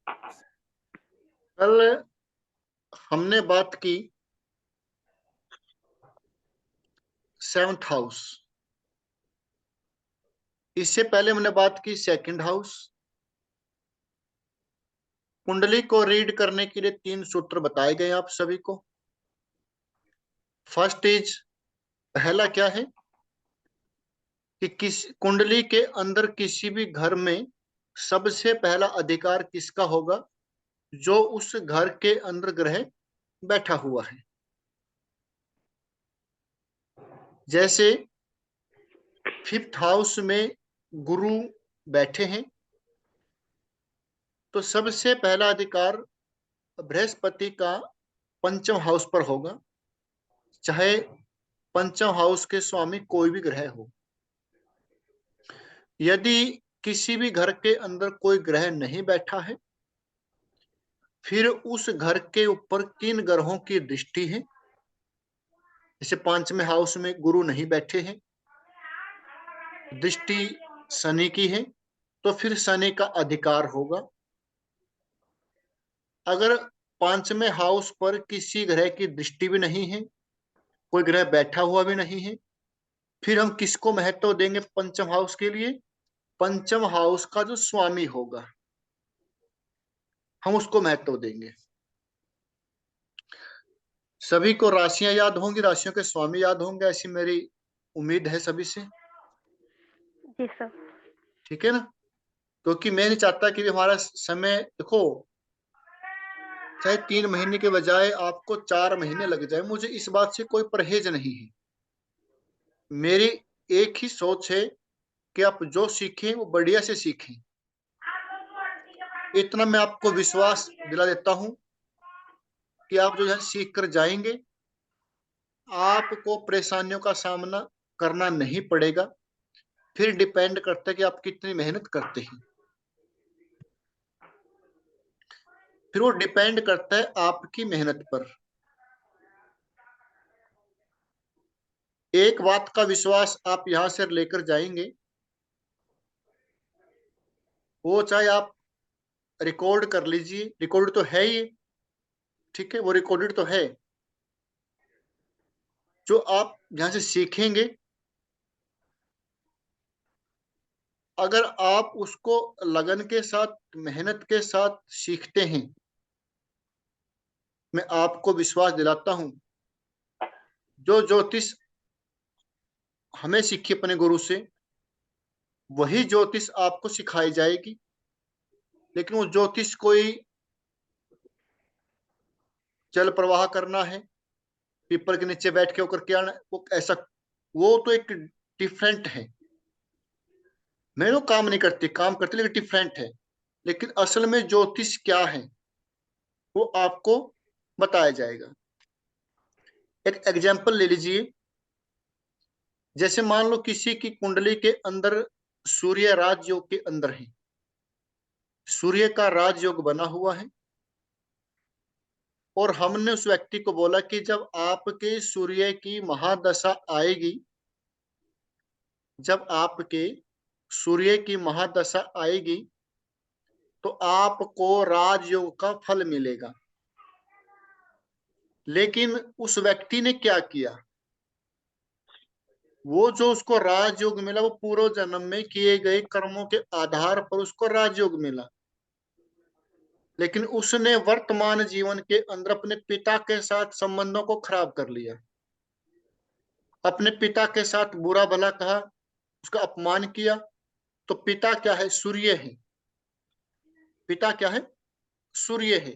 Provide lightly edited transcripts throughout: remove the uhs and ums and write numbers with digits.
कल हमने बात की 7th हाउस। इससे पहले हमने बात की 2nd हाउस। कुंडली को रीड करने के लिए 3 सूत्र बताए गए आप सभी को। फर्स्ट इज, पहला क्या है कि किस कुंडली के अंदर किसी भी घर में सबसे पहला अधिकार किसका होगा? जो उस घर के अंदर ग्रह बैठा हुआ है। जैसे 5th हाउस में गुरु बैठे हैं तो सबसे पहला अधिकार बृहस्पति का 5th हाउस पर होगा, चाहे 5th हाउस के स्वामी कोई भी ग्रह हो। यदि किसी भी घर के अंदर कोई ग्रह नहीं बैठा है, फिर उस घर के ऊपर किन ग्रहों की दृष्टि है? जैसे 5वें हाउस में गुरु नहीं बैठे हैं, दृष्टि शनि की है, तो फिर शनि का अधिकार होगा। अगर 5वें हाउस पर किसी ग्रह की दृष्टि भी नहीं है, कोई ग्रह बैठा हुआ भी नहीं है, फिर हम किसको महत्व देंगे 5th हाउस के लिए? 5th हाउस का जो स्वामी होगा हम उसको महत्व देंगे। सभी को राशियां याद होंगी, राशियों के स्वामी याद होंगे, ऐसी मेरी उम्मीद है सभी से। जी सर। ठीक है ना? क्योंकि मैं नहीं चाहता कि हमारा समय, देखो, चाहे 3 महीने के बजाय आपको 4 महीने लग जाए, मुझे इस बात से कोई परहेज नहीं है। मेरी एक ही सोच है कि आप जो सीखें वो बढ़िया से सीखें। इतना मैं आपको विश्वास दिला देता हूं कि आप जो है सीख कर जाएंगे, आपको परेशानियों का सामना करना नहीं पड़ेगा। फिर डिपेंड करता है कि आप कितनी मेहनत करते हैं। फिर वो डिपेंड करता है आपकी मेहनत पर। एक बात का विश्वास आप यहां से लेकर जाएंगे, वो चाहे आप रिकॉर्ड कर लीजिए, रिकॉर्ड तो है ही, ठीक है, वो रिकॉर्डेड तो है। जो आप यहां से सीखेंगे, अगर आप उसको लगन के साथ, मेहनत के साथ सीखते हैं, मैं आपको विश्वास दिलाता हूं, जो ज्योतिष हमें सीखी अपने गुरु से, वही ज्योतिष आपको सिखाई जाएगी। लेकिन वो ज्योतिष कोई जल प्रवाह करना है, पीपल के नीचे बैठ के होकर क्या आना, वो ऐसा, वो तो एक डिफरेंट है। मैं वो काम नहीं करती, काम करती, लेकिन डिफरेंट है। लेकिन असल में ज्योतिष क्या है वो आपको बताया जाएगा। एक एग्जाम्पल ले लीजिए। जैसे मान लो किसी की कुंडली के अंदर सूर्य राजयोग के अंदर है, सूर्य का राजयोग बना हुआ है, और हमने उस व्यक्ति को बोला कि जब आपके सूर्य की महादशा आएगी, जब आपके सूर्य की महादशा आएगी तो आपको राजयोग का फल मिलेगा। लेकिन उस व्यक्ति ने क्या किया? वो जो उसको राजयोग मिला वो पूर्व जन्म में किए गए कर्मों के आधार पर उसको राजयोग मिला। लेकिन उसने वर्तमान जीवन के अंदर अपने पिता के साथ संबंधों को खराब कर लिया, अपने पिता के साथ बुरा भला कहा, उसका अपमान किया। तो पिता क्या है? सूर्य है। पिता क्या है? सूर्य है।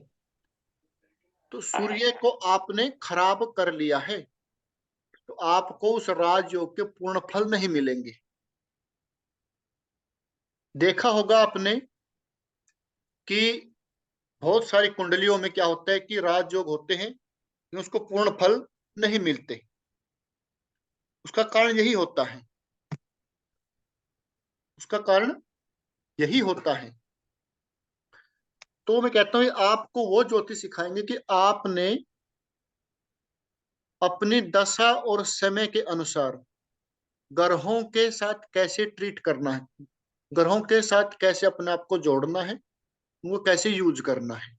तो सूर्य को आपने खराब कर लिया है, तो आपको उस राजयोग के पूर्ण फल नहीं मिलेंगे। देखा होगा आपने कि बहुत सारी कुंडलियों में क्या होता है कि राजयोग होते हैं लेकिन उसको पूर्ण फल नहीं मिलते। उसका कारण यही होता है, उसका कारण यही होता है। तो मैं कहता हूं आपको वो ज्योतिष सिखाएंगे कि आपने अपनी दशा और समय के अनुसार ग्रहों के साथ कैसे ट्रीट करना है, ग्रहों के साथ कैसे अपने आप को जोड़ना है, उनको कैसे यूज करना है।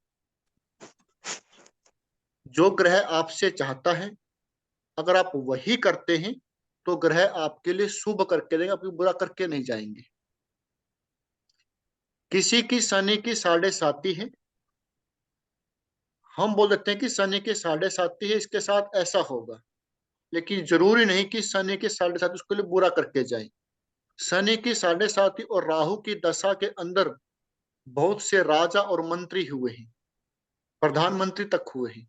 जो ग्रह आपसे चाहता है अगर आप वही करते हैं तो ग्रह आपके लिए शुभ करके देंगे, आपको बुरा करके नहीं जाएंगे। किसी की शनि की 7.5 है, हम बोल देते हैं कि शनि की 7.5 है, इसके साथ ऐसा होगा, लेकिन जरूरी नहीं कि शनि की 7.5 उसके लिए बुरा करके जाए। शनि की 7.5 और राहु की दशा के अंदर बहुत से राजा और मंत्री हुए हैं, प्रधानमंत्री तक हुए हैं।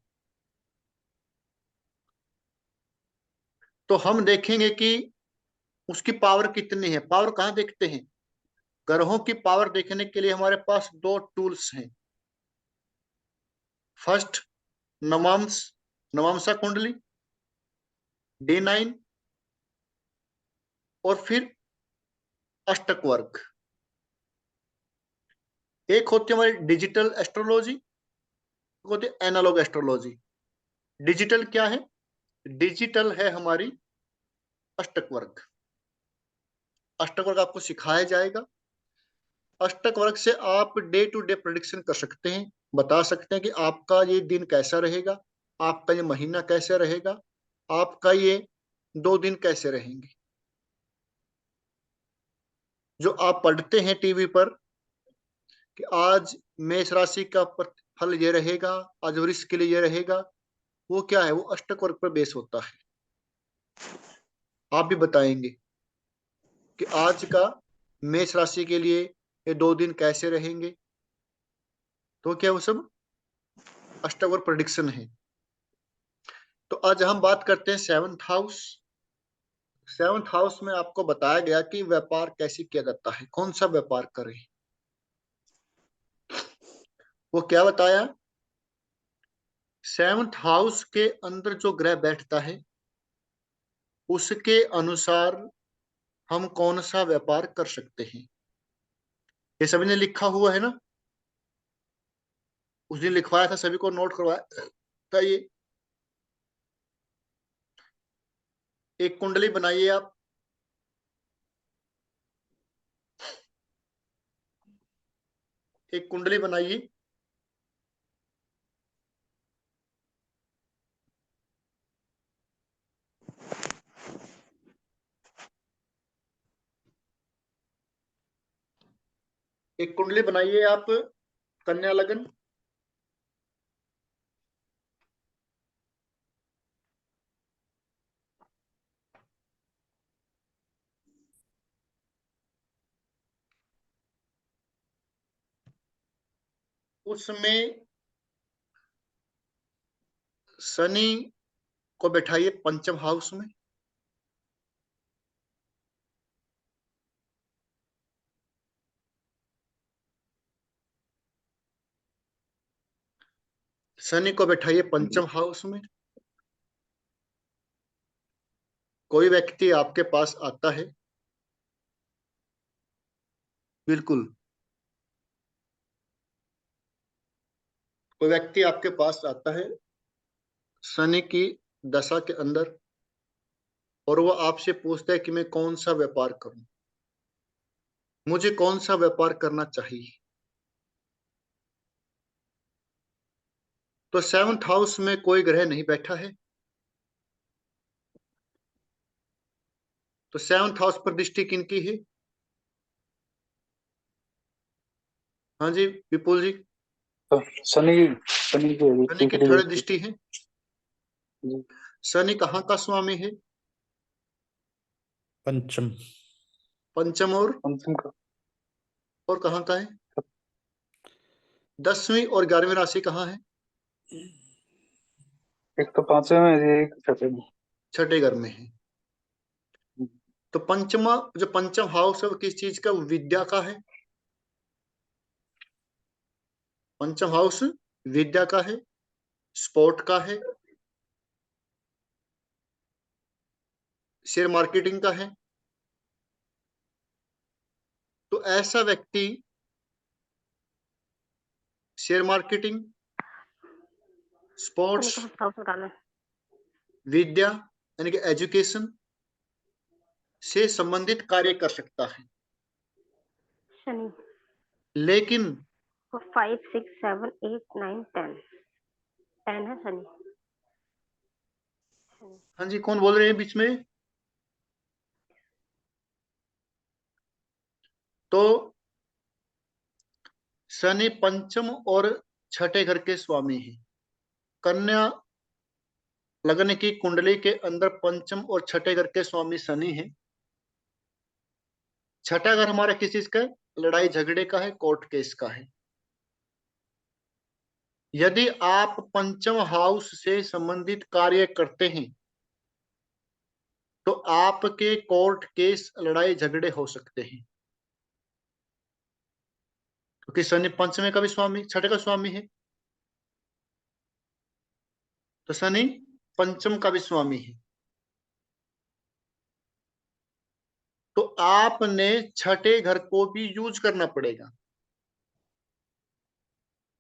तो हम देखेंगे कि उसकी पावर कितनी है। पावर कहाँ देखते हैं? ग्रहों की पावर देखने के लिए हमारे पास दो टूल्स हैं। फर्स्ट, नवांश नवांशा कुंडली D9, और फिर अष्टक वर्ग। एक होती है हमारी डिजिटल एस्ट्रोलॉजी, एक होती है एनालॉग एस्ट्रोलॉजी। डिजिटल क्या है? डिजिटल है हमारी अष्टक वर्ग। अष्टक वर्ग आपको सिखाया जाएगा। अष्टक वर्ग से आप डे टू डे प्रेडिक्शन कर सकते हैं, बता सकते हैं कि आपका ये दिन कैसा रहेगा, आपका ये महीना कैसे रहेगा, आपका ये 2 दिन कैसे रहेंगे। जो आप पढ़ते हैं टीवी पर कि आज मेष राशि का फल ये रहेगा, आज वृष के लिए ये रहेगा, वो क्या है? वो अष्टक वर्ग पर बेस होता है। आप भी बताएंगे कि आज का मेष राशि के लिए ये 2 दिन कैसे रहेंगे, तो क्या वो सब अष्टक वर्ग प्रेडिक्शन है। तो आज हम बात करते हैं 7th हाउस। 7th हाउस में आपको बताया गया कि व्यापार कैसे किया जाता है, कौन सा व्यापार करें। वो क्या बताया? 7th हाउस के अंदर जो ग्रह बैठता है उसके अनुसार हम कौन सा व्यापार कर सकते हैं। ये सभी ने लिखा हुआ है ना, उस दिन लिखवाया था, सभी को नोट करवाया था। ये एक कुंडली बनाइए आप। एक कुंडली बनाइए। एक कुंडली बनाइए आप, कन्या लगन। उसमें शनि को बैठाइए पंचम हाउस में। शनि को बैठाइए पंचम हाउस में। कोई व्यक्ति आपके पास आता है, बिल्कुल, कोई व्यक्ति आपके पास आता है शनि की दशा के अंदर, और वो आपसे पूछता है कि मैं कौन सा व्यापार करूं, मुझे कौन सा व्यापार करना चाहिए। तो 7th हाउस में कोई ग्रह नहीं बैठा है, तो 7th हाउस पर दृष्टि किनकी है? हाँ जी विपुल जी। तो शनि शनि की होगी, शनि की तीसरी थर्ड दृष्टि। दृष्टि है। जी। शनि कहाँ का स्वामी है? पंचम। पंचम पंचम का। और कहाँ का है? 10वीं और 11वीं राशि कहाँ है? एक तो 5वें में, एक 6वें में। छठे घर में है। तो पंचमा जो पंचम हाउस है वो किस चीज का? विद्या का है। पंचम हाउस विद्या का है, स्पोर्ट का है, शेयर मार्केटिंग का है। तो ऐसा व्यक्ति शेयर मार्केटिंग, शनि स्पोर्ट्स, को फर्स्ट हाउस में डालो। विद्या यानी कि एजुकेशन से संबंधित कार्य कर सकता है। शनि। लेकिन 5 6 7 8 9 10 10 है शनि। हाँ जी, कौन बोल रहे हैं बीच में? तो शनि पंचम और छठे घर के स्वामी हैं। कन्या लग्न की कुंडली के अंदर पंचम और छठे घर के स्वामी शनि हैं। छठा घर हमारा किस चीज का है? लड़ाई झगड़े का है, कोर्ट केस का है। यदि आप पंचम हाउस से संबंधित कार्य करते हैं तो आपके कोर्ट केस, लड़ाई झगड़े हो सकते हैं, क्योंकि शनि पंचमे का भी स्वामी, छठे का स्वामी है। तो शनि पंचम का भी स्वामी है। तो आपने छठे घर को भी यूज करना पड़ेगा।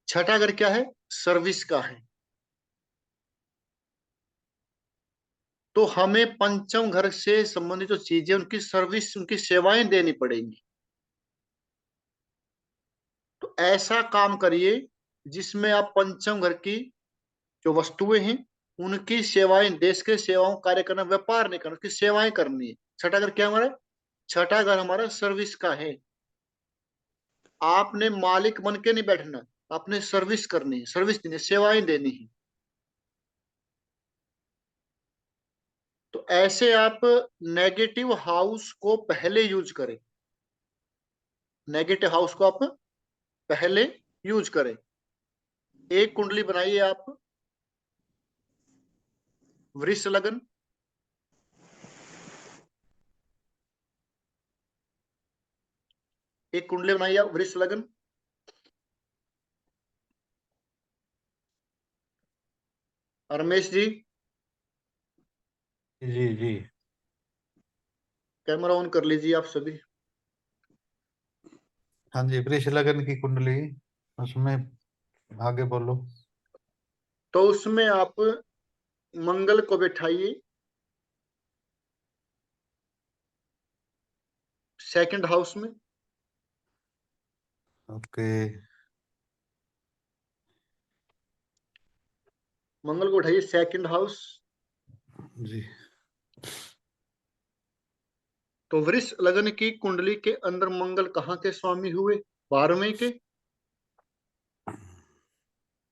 छठा घर क्या है? सर्विस का है। तो हमें पंचम घर से संबंधित जो चीजें, उनकी सर्विस, उनकी सेवाएं देनी पड़ेंगी। तो ऐसा काम करिए जिसमें आप पंचम घर की जो वस्तुएं हैं उनकी सेवाएं, देश के सेवाओं कार्य करना, व्यापार नहीं करना, उसकी सेवाएं करनी है। छठा घर क्या हमारा? छठा घर हमारा सर्विस का है। आपने मालिक बन के नहीं बैठना, आपने सर्विस करनी है, सर्विस देनी है, सेवाएं देनी है। तो ऐसे आप नेगेटिव हाउस को पहले यूज करें। नेगेटिव हाउस को आप पहले यूज करें। एक कुंडली बनाइए आप, वृष लगन। एक कुंडली बनाइए आप, वृष लगन। रमेश जी, जी जी। कैमरा ऑन कर लीजिए आप सभी। हाँ जी, वृष लगन की कुंडली, उसमें आगे बोलो। तो उसमें आप मंगल को बैठाइए सेकंड हाउस में। ओके। मंगल को उठाइए सेकंड हाउस। जी। तो वृष लगन की कुंडली के अंदर मंगल कहाँ के स्वामी हुए? 12वें के।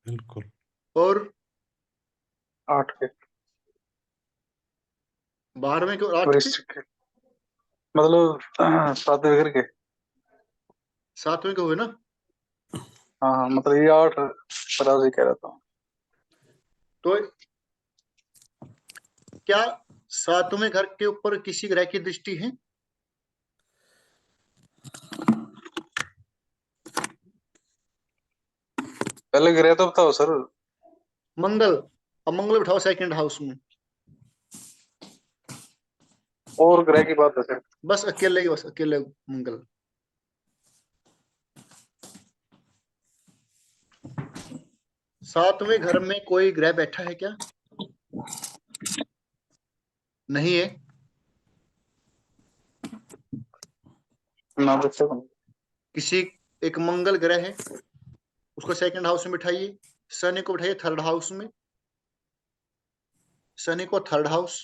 बिल्कुल। और 8 के 12वें के और 8 के, वृश्चिक के, मतलब 7वें घर के। 7वें के हुए ना? हाँ हाँ, मतलब ये 8 राशि कह रहा था। तो क्या 7वें घर के ऊपर किसी ग्रह की दृष्टि है? पहले ग्रह तो बताओ सर। मंगल। अब मंगल बिठाओ सेकंड हाउस में। और ग्रह की बात है सर। बस अकेले, बस अकेले मंगल। सातवें घर में कोई ग्रह बैठा है क्या? नहीं है। ना बच्चे को। किसी एक मंगल ग्रह है, उसको सेकंड हाउस में बिठाइए। शनि को बिठाइए थर्ड हाउस में। शनि को थर्ड हाउस।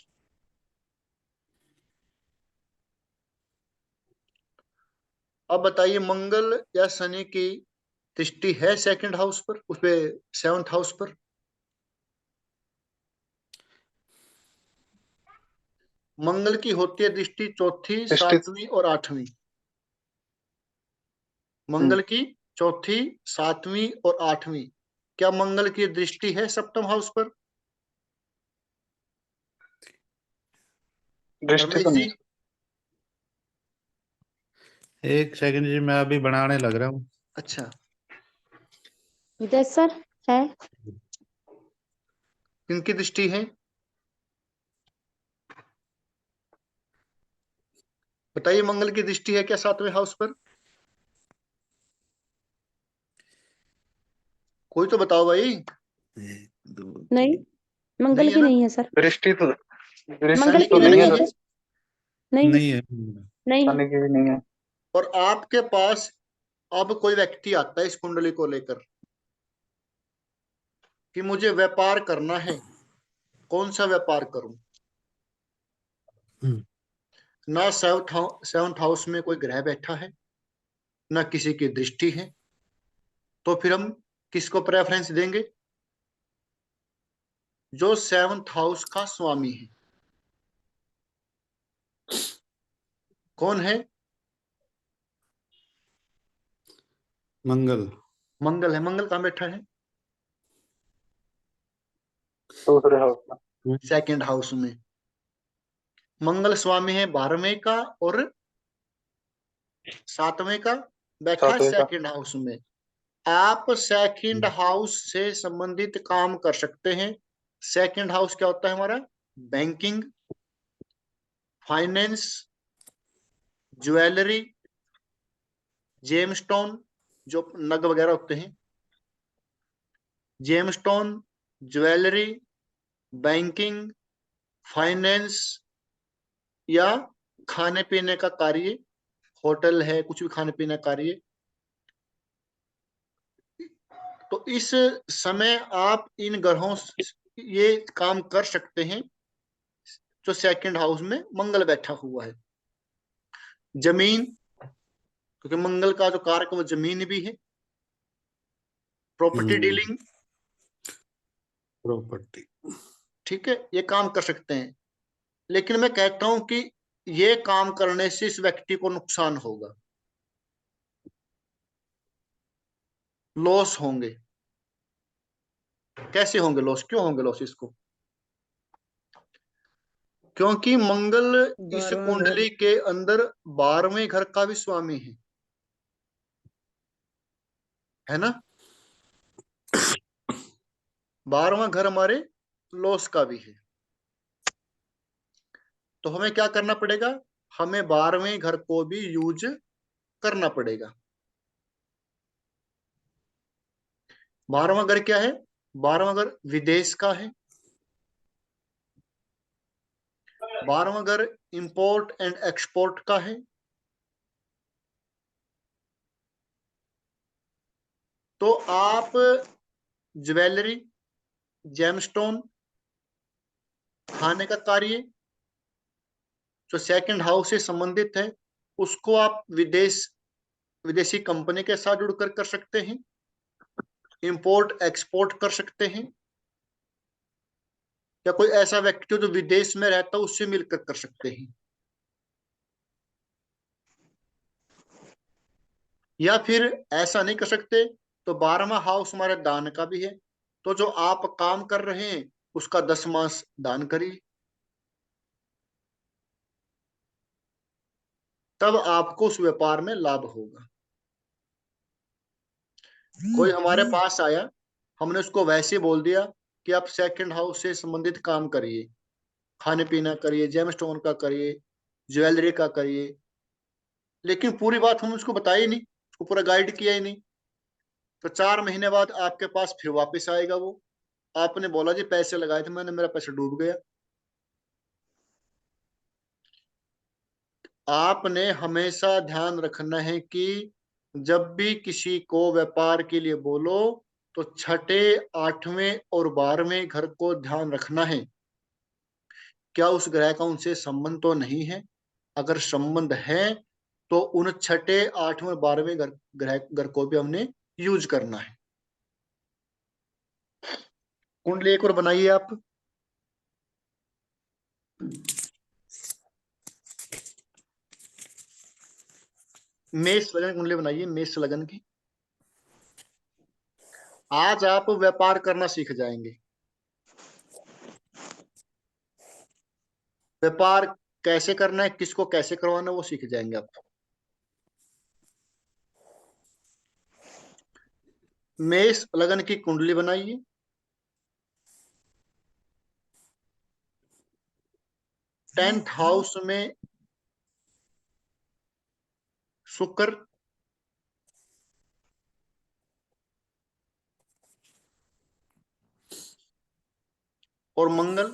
अब बताइए, मंगल या शनि की दृष्टि है सेकंड हाउस पर, उस पे सेवंथ हाउस पर? मंगल की होती है दृष्टि चौथी, दृष्टि। 7वीं और 8वीं। मंगल की चौथी, 7वीं और 8वीं। क्या मंगल की दृष्टि है सप्तम हाउस पर? दृष्टि रमेश तो जी, नहीं। एक सेकंड जी, मैं अभी बनाने लग रहा हूँ। अच्छा। यस सर है। किनकी दृष्टि है? बताइए, मंगल की दृष्टि है क्या 7वें हाउस पर? कोई तो बताओ भाई। 1 2 नहीं, 3। मंगल नहीं है की ना? नहीं है सर। दृष्टि तो मंगल दृष्टि शनि की तो की नहीं नहीं है है नहीं सर। है। सर। नहीं नहीं है। नहीं है। शनि की भी नहीं है। और आपके पास अब कोई व्यक्ति आता है इस कुंडली को लेकर कि मुझे व्यापार करना है, कौन सा व्यापार करूं? ना सेवंथ हाउस में कोई ग्रह बैठा है, ना किसी की दृष्टि है, तो फिर हम किसको प्रेफरेंस देंगे? जो सेवंथ हाउस का स्वामी है। कौन है? मंगल। मंगल है। मंगल कहाँ बैठा है? दूसरे हाउस में। सेकंड हाउस में। मंगल स्वामी है 12वें का और 7वें का, बैठा है 7वें का। सेकंड हाउस में। आप सेकंड हाउस से संबंधित काम कर सकते हैं। सेकंड हाउस क्या होता है हमारा? बैंकिंग, फाइनेंस, ज्वेलरी, जेमस्टोन, जो नग वगैरह होते हैं, जेमस्टोन, ज्वेलरी, बैंकिंग, फाइनेंस, या खाने पीने का कार्य, होटल है, कुछ भी खाने पीने का कार्य। तो इस समय आप इन ग्रहों ये काम कर सकते हैं जो सेकंड हाउस में मंगल बैठा हुआ है। जमीन, क्योंकि मंगल का जो कारक वो जमीन भी है। Property dealing, property. ठीक है, ये काम कर सकते हैं। लेकिन मैं कहता हूं कि ये काम करने से इस व्यक्ति को नुकसान होगा, लॉस होंगे। कैसे होंगे लॉस? क्यों होंगे लॉस इसको? क्योंकि मंगल इस 12वां घर। कुंडली के अंदर 12वें घर का भी स्वामी है ना? 12वां घर हमारे लॉस का भी है। तो हमें क्या करना पड़ेगा? हमें 12वें घर को भी यूज करना पड़ेगा। 12वां घर क्या है? 12वां घर विदेश का है। 12वां घर इंपोर्ट एंड एक्सपोर्ट का है। तो आप ज्वेलरी, जेमस्टोन, खाने का कार्य जो सेकंड हाउस से संबंधित है, उसको आप विदेशी कंपनी के साथ जुड़कर कर सकते हैं, इंपोर्ट एक्सपोर्ट कर सकते हैं, या कोई ऐसा व्यक्ति जो विदेश में रहता है उससे मिलकर कर सकते हैं। या फिर ऐसा नहीं कर सकते तो 12वां हाउस हमारे दान का भी है। तो जो आप काम कर रहे हैं उसका 10वां दान करिए, तब आपको उस व्यापार में लाभ होगा। कोई हमारे पास आया, हमने उसको वैसे बोल दिया कि आप सेकंड हाउस से संबंधित काम करिए, खाने पीना करिए, जेम स्टोन का करिए, ज्वेलरी का करिए, लेकिन पूरी बात हम उसको बताई नहीं, उसको पूरा गाइड किया ही नहीं। तो 4 महीने बाद आपके पास फिर वापस आएगा वो, आपने बोला जी पैसे लगाए थे मैंने, मेरा पैसा डूब गया। आपने हमेशा ध्यान रखना है कि जब भी किसी को व्यापार के लिए बोलो तो छठे, 8वें और 12वें घर को ध्यान रखना है। क्या उस ग्रह का उनसे संबंध तो नहीं है? अगर संबंध है तो उन छठे, 8वें, 12वें घर को भी हमने यूज करना है। कुंडली एक और बनाइए आप। मेष लगन कुंडली बनाइए, मेष लगन की। आज आप व्यापार करना सीख जाएंगे। व्यापार कैसे करना है, किसको कैसे करवाना है, वो सीख जाएंगे आप। मेष लगन की कुंडली बनाइए। 10th हाउस में शुक्र, और मंगल,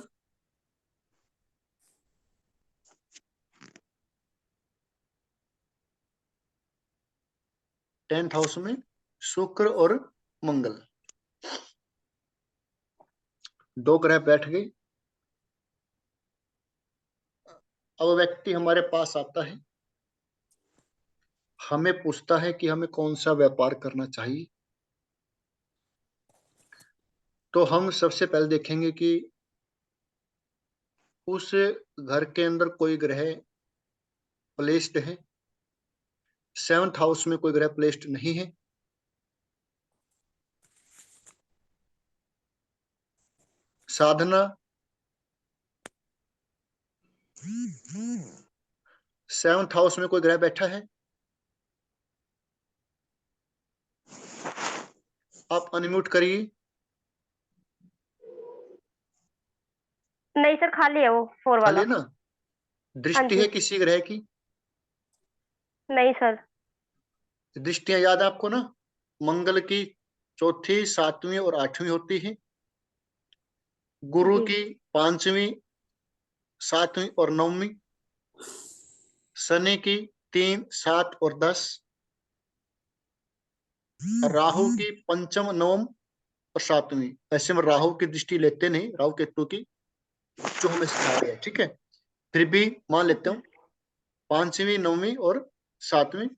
10th हाउस में शुक्र और मंगल, 2 ग्रह बैठ गए। अब व्यक्ति हमारे पास आता है, हमें पूछता है कि हमें कौन सा व्यापार करना चाहिए। तो हम सबसे पहले देखेंगे कि उस घर के अंदर कोई ग्रह प्लेस्ड है। 7th हाउस में कोई ग्रह प्लेस्ड नहीं है। साधना 7th हाउस में कोई ग्रह बैठा है। आप अनम्यूट करिए। नहीं सर, खाली है वो 4 खाली वाला। है ना? हाँ दृष्टि जी। है किसी ग्रह की? नहीं सर। दृष्टियां याद है आपको ना? मंगल की 4th, 7वीं और 8वीं होती है। गुरु जी। की 5वीं, 7वीं और 9वीं। शनि की 3, 7 और 10। राहु की 5म, 9म और 7वीं। ऐसे में राहु की दृष्टि लेते नहीं, राहु केतु की, जो हमें सिखा रहे हैं, ठीक है। फिर भी मान लेते हूँ 5वीं, 9वीं और 7वीं।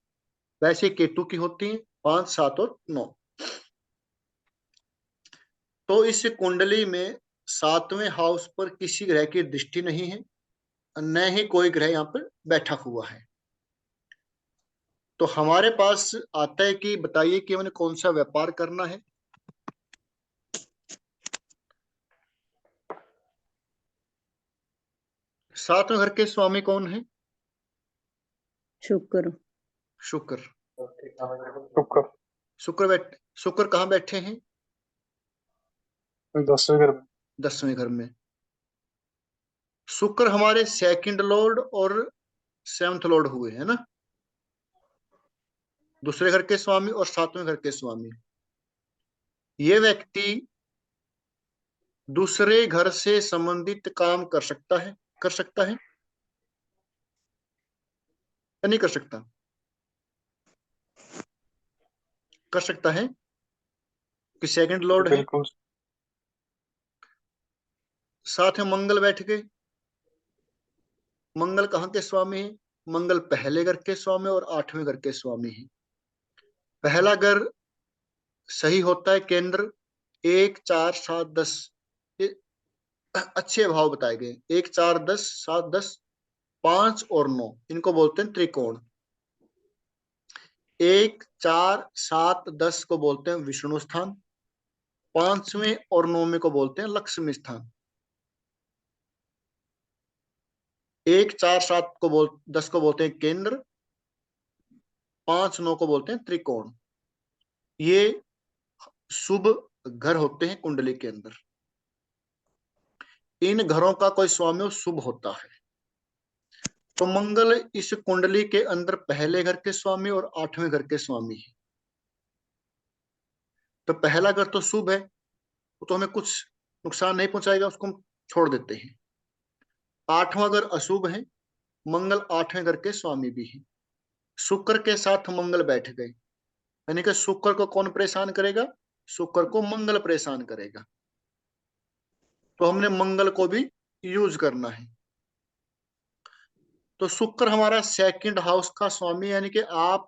वैसे केतु की होती है 5, 7 और 9। तो इस कुंडली में 7वें हाउस पर किसी ग्रह की दृष्टि नहीं है, न ही कोई ग्रह यहाँ पर बैठा हुआ है। तो हमारे पास आता है कि बताइए कि हमें कौन सा व्यापार करना है। सातवें घर के स्वामी कौन है? शुक्र। शुक्र। शुक्र शुक्र कहाँ बैठे हैं? 10वें घर में। 10वें घर में। शुक्र हमारे 2nd लॉर्ड और 7th लॉर्ड हुए, है ना? दूसरे घर के स्वामी और 7वें घर के स्वामी। ये व्यक्ति दूसरे घर से संबंधित काम कर सकता है या नहीं कर सकता? कर सकता है कि 2nd लॉर्ड है। बिल्कुल। साथ में मंगल बैठ गए। मंगल कहाँ के स्वामी है? मंगल पहले घर के स्वामी और 8वें घर के स्वामी है। पहला घर सही होता है केंद्र 1, 4, 7, 10। ये अच्छे भाव बताए गए। 1, 4, 10, 7, 10, 5 और 9, इनको बोलते हैं त्रिकोण। 1, 4, 7, 10 को बोलते हैं विष्णु स्थान। 5वें और 9वें को बोलते हैं लक्ष्मी स्थान। 1, 4, 7 को 10 को बोलते हैं केंद्र। 5, 9 को बोलते हैं त्रिकोण। ये शुभ घर होते हैं कुंडली के अंदर। इन घरों का कोई स्वामी शुभ होता है। तो मंगल इस कुंडली के अंदर पहले घर के स्वामी और 8वें घर के स्वामी है। तो पहला घर तो शुभ है, वो तो हमें कुछ नुकसान नहीं पहुंचाएगा, उसको हम छोड़ देते हैं। 8वां घर अशुभ है। मंगल 8वें घर के स्वामी भी है। शुक्र के साथ मंगल बैठ गए, यानी कि शुक्र को कौन परेशान करेगा? शुक्र को मंगल परेशान करेगा। तो हमने मंगल को भी यूज करना है। तो शुक्र हमारा 2nd हाउस का स्वामी, यानी कि आप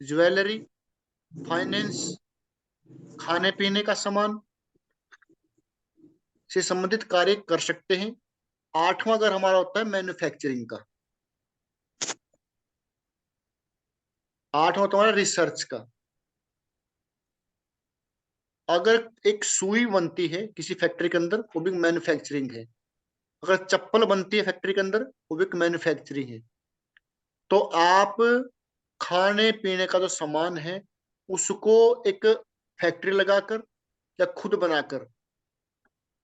ज्वेलरी, फाइनेंस, खाने पीने का सामान से संबंधित कार्य कर सकते हैं। 8वां घर हमारा होता है मैन्युफैक्चरिंग का। 8वां तुम्हारा रिसर्च का। अगर एक सुई बनती है किसी फैक्ट्री के अंदर, वो भी मैन्युफैक्चरिंग है। अगर चप्पल बनती है फैक्ट्री के अंदर, वो भी मैन्युफैक्चरिंग है। तो आप खाने पीने का जो सामान है उसको एक फैक्ट्री लगाकर या खुद बनाकर,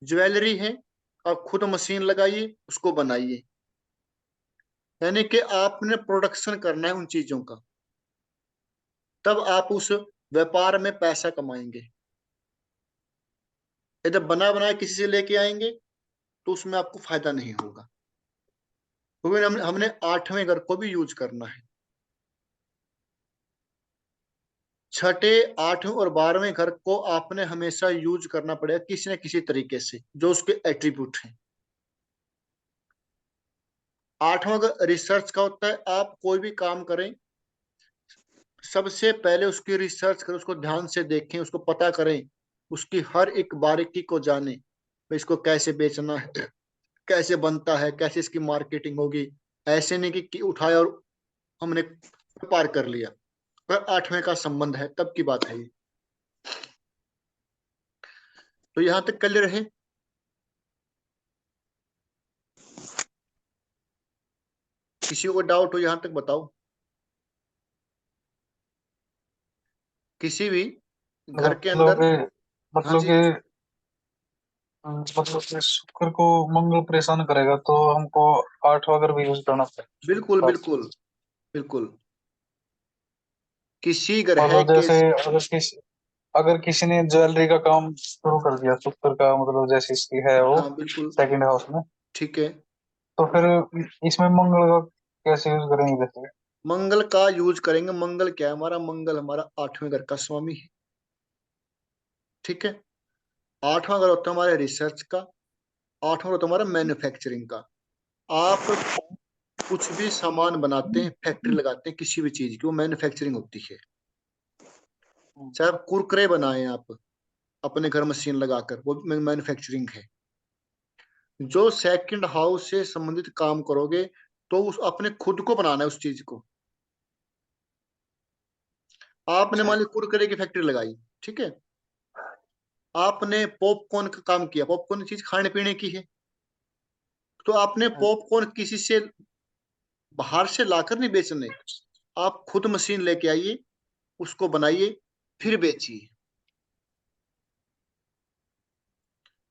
ज्वेलरी है आप खुद मशीन लगाइए उसको बनाइए, यानी कि आपने प्रोडक्शन करना है उन चीजों का, तब आप उस व्यापार में पैसा कमाएंगे। यदि बना बनाया किसी से लेके आएंगे तो उसमें आपको फायदा नहीं होगा। क्योंकि हमने 8वें घर को भी यूज करना है। छठे, 8वें और 12वें घर को आपने हमेशा यूज करना पड़ेगा किसी न किसी तरीके से, जो उसके एट्रीब्यूट हैं। 8वां घर रिसर्च का होता है। आप कोई भी काम करें, सबसे पहले उसकी रिसर्च करें, उसको ध्यान से देखें, उसको पता करें, उसकी हर एक बारीकी को जाने, भाई इसको कैसे बेचना है, कैसे बनता है, कैसे इसकी मार्केटिंग होगी। ऐसे नहीं कि उठाया और हमने पार कर लिया। पर 8वें का संबंध है, तब की बात है ये। तो यहां तक क्लियर है। किसी को डाउट हो यहां तक बताओ। किसी भी घर के मतलब अंदर। कि हाँ मतलब जी। कि मतलब कि शुक्र को मंगल परेशान करेगा तो हमको 8वां घर भी यूज करना बिल्कुल पड़ेगा। बिल्कुल बिल्कुल। किसी ग्रह मतलब के। जैसे अगर किसी ने ज्वेलरी का काम शुरू कर दिया शुक्र का, मतलब जैसे इसकी है वो हाँ बिल्कुल। सेकंड हाउस में, ठीक है। तो फिर इसमें मंगल का कैसे यूज करेंगे जैसे? मंगल का यूज करेंगे। मंगल क्या है हमारा? मंगल हमारा 8वें घर का स्वामी है। ठीक है। 8वां घर होता है हमारे रिसर्च का। 8वां होता है हमारा मैन्युफैक्चरिंग का। आप कुछ भी सामान बनाते हैं, फैक्ट्री लगाते हैं किसी भी चीज की, वो मैन्युफैक्चरिंग होती है। चाहे आप कुरकुरे बनाए आप अपने घर मशीन लगाकर, वो मैन्युफैक्चरिंग है। जो सेकंड हाउस से संबंधित काम करोगे, तो उस अपने खुद को बनाना है उस चीज को। आपने मान ली कुरकुरे की फैक्ट्री लगाई, ठीक है। आपने पॉपकॉर्न का काम किया, पॉपकॉर्न चीज खाने पीने की है। तो आपने पॉपकॉर्न किसी से बाहर से लाकर नहीं बेचने, आप खुद मशीन लेके आइए, उसको बनाइए, फिर बेचिए।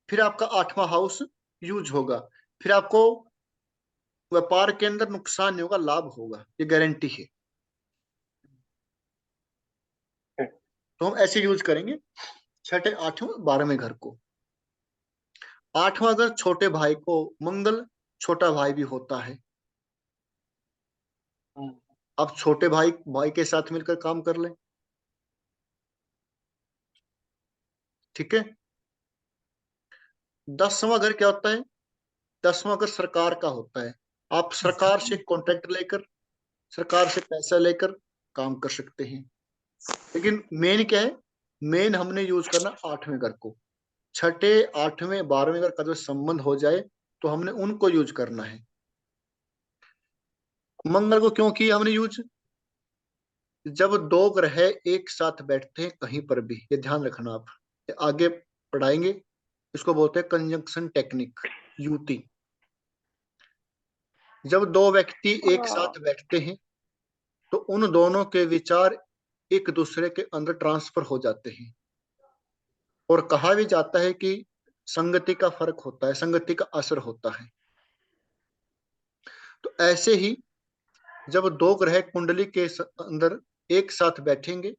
फिर आपका 8वां हाउस यूज होगा। फिर आपको व्यापार के अंदर नुकसान नहीं होगा, लाभ होगा, ये गारंटी है। तो हम ऐसे यूज करेंगे छठे, 8वें, 12वें घर को। 8वां घर छोटे भाई को, मंगल छोटा भाई भी होता है। आप छोटे भाई भाई के साथ मिलकर काम कर लें। ठीक है। 10वां घर क्या होता है? 10वां घर सरकार का होता है। आप सरकार से कॉन्ट्रैक्ट लेकर, सरकार से पैसा लेकर काम कर सकते हैं। लेकिन मेन क्या है? मेन हमने यूज करना 8वें घर को। छठे, 8वें, 12वें घर का जो संबंध हो जाए, तो हमने उनको यूज करना है। मंगल को क्यों किया हमने यूज? जब दो ग्रह एक साथ बैठते हैं कहीं पर भी, ये ध्यान रखना आप, ये आगे पढ़ाएंगे। इसको बोलते हैं कंजंक्शन टेक्निक, युति। जब दो व्यक्ति एक साथ बैठते हैं, तो उन दोनों के विचार एक दूसरे के अंदर ट्रांसफर हो जाते हैं। और कहा भी जाता है कि संगति का फर्क होता है, संगति का असर होता है। तो ऐसे ही जब दो ग्रह कुंडली के अंदर एक साथ बैठेंगे,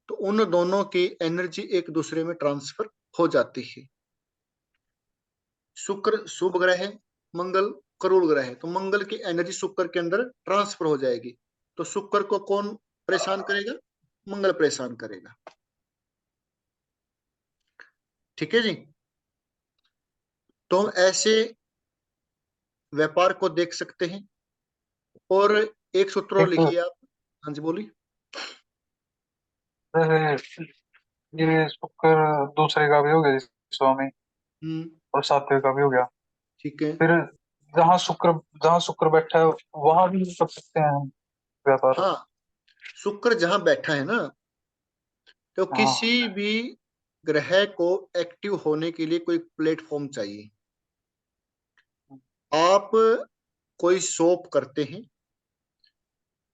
तो उन दोनों की एनर्जी एक दूसरे में ट्रांसफर हो जाती है। शुक्र शुभ ग्रह है, मंगल करूण ग्रह है, तो मंगल की एनर्जी शुक्र के अंदर ट्रांसफर हो जाएगी। तो शुक्र को कौन परेशान करेगा? मंगल परेशान करेगा। ठीक है जी। तो हम ऐसे व्यापार को देख सकते हैं। और एक सूत्र और एक लिखिए आप। हाँ जी बोलिए। जैसे ये शुक्र दूसरे का भी हो गया स्वामी, हम्म। और सातवें का भी हो गया। ठीक है। फिर जहाँ शुक्र जहाँ शुक्र बैठा है वहां भी कर सकते हैं हम व्यापार? हाँ, शुक्र जहां बैठा है ना, तो हाँ। किसी भी ग्रह को एक्टिव होने के लिए कोई प्लेटफॉर्म चाहिए। आप कोई शॉप करते हैं,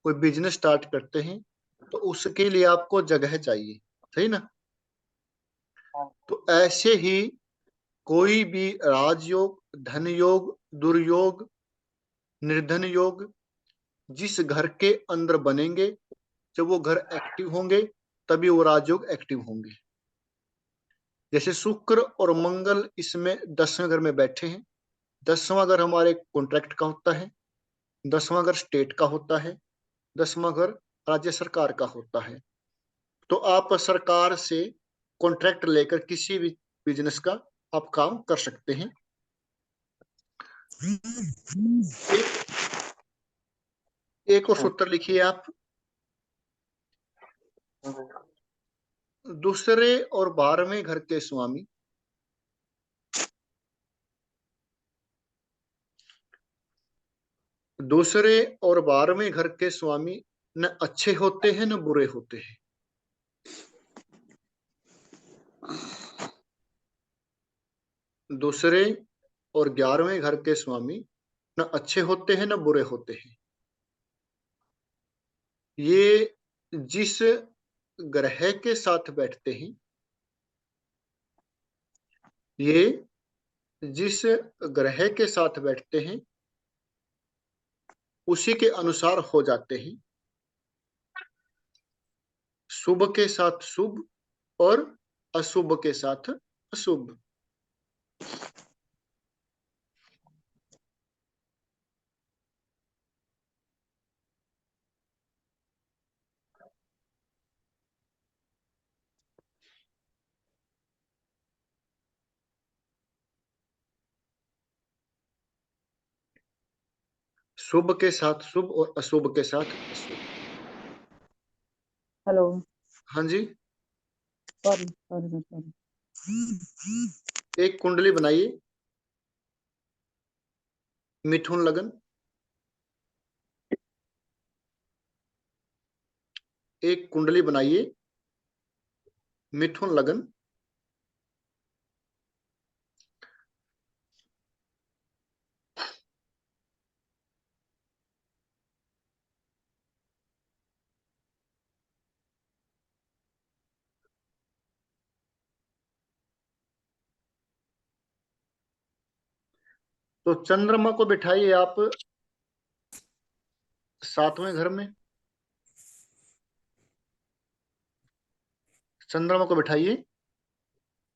कोई बिजनेस स्टार्ट करते हैं, तो उसके लिए आपको जगह चाहिए, सही ना? तो ऐसे ही कोई भी राजयोग, धन योग, दुर्योग, निर्धन योग जिस घर के अंदर बनेंगे, जब वो घर एक्टिव होंगे, तभी वो राजयोग एक्टिव होंगे। जैसे शुक्र और मंगल इसमें 10वें घर में बैठे हैं। 10वां घर हमारे कॉन्ट्रैक्ट का होता है, 10वां घर स्टेट का होता है, 10वां घर राज्य सरकार का होता है। तो आप सरकार से कॉन्ट्रैक्ट लेकर किसी भी बिजनेस का आप काम कर सकते हैं। एक और सूत्र लिखिए आप, दूसरे और 12वें घर के स्वामी दूसरे और 12वें घर के स्वामी न अच्छे होते हैं न बुरे होते हैं। दूसरे और 11वें घर के स्वामी न अच्छे होते हैं न बुरे होते हैं। ये जिस ग्रह के साथ बैठते हैं, ये जिस ग्रह के साथ बैठते हैं उसी के अनुसार हो जाते हैं। शुभ के साथ शुभ और अशुभ के साथ अशुभ। शुभ के साथ शुभ और अशुभ के साथ अशुभ। हेलो। हाँ जी। Sorry sorry sorry. एक कुंडली बनाइए, मिथुन लगन। एक कुंडली बनाइए, मिथुन लगन। तो चंद्रमा को बिठाइए आप 7वें घर में। चंद्रमा को बिठाइए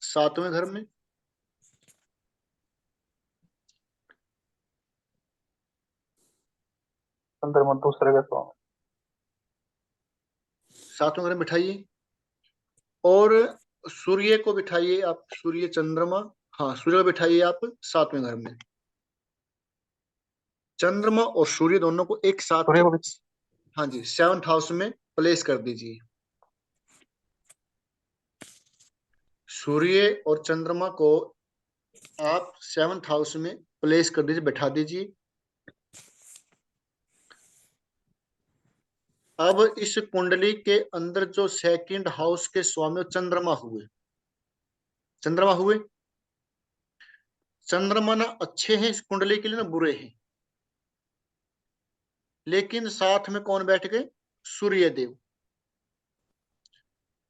7वें घर में। चंद्रमा दूसरे का स्वामी। 7वें घर में बिठाइए। और सूर्य को बिठाइए आप, सूर्य चंद्रमा, हाँ सूर्य को बिठाइए आप 7वें घर में। चंद्रमा और सूर्य दोनों को एक साथ, सूर्य को हाँ जी, 7th हाउस में प्लेस कर दीजिए। सूर्य और चंद्रमा को आप 7th हाउस में प्लेस कर दीजिए, बैठा दीजिए। अब इस कुंडली के अंदर जो 2nd हाउस के स्वामी चंद्रमा हुए, चंद्रमा हुए, चंद्रमा ना अच्छे हैं इस कुंडली के लिए ना बुरे हैं। लेकिन साथ में कौन बैठ गए? सूर्य देव।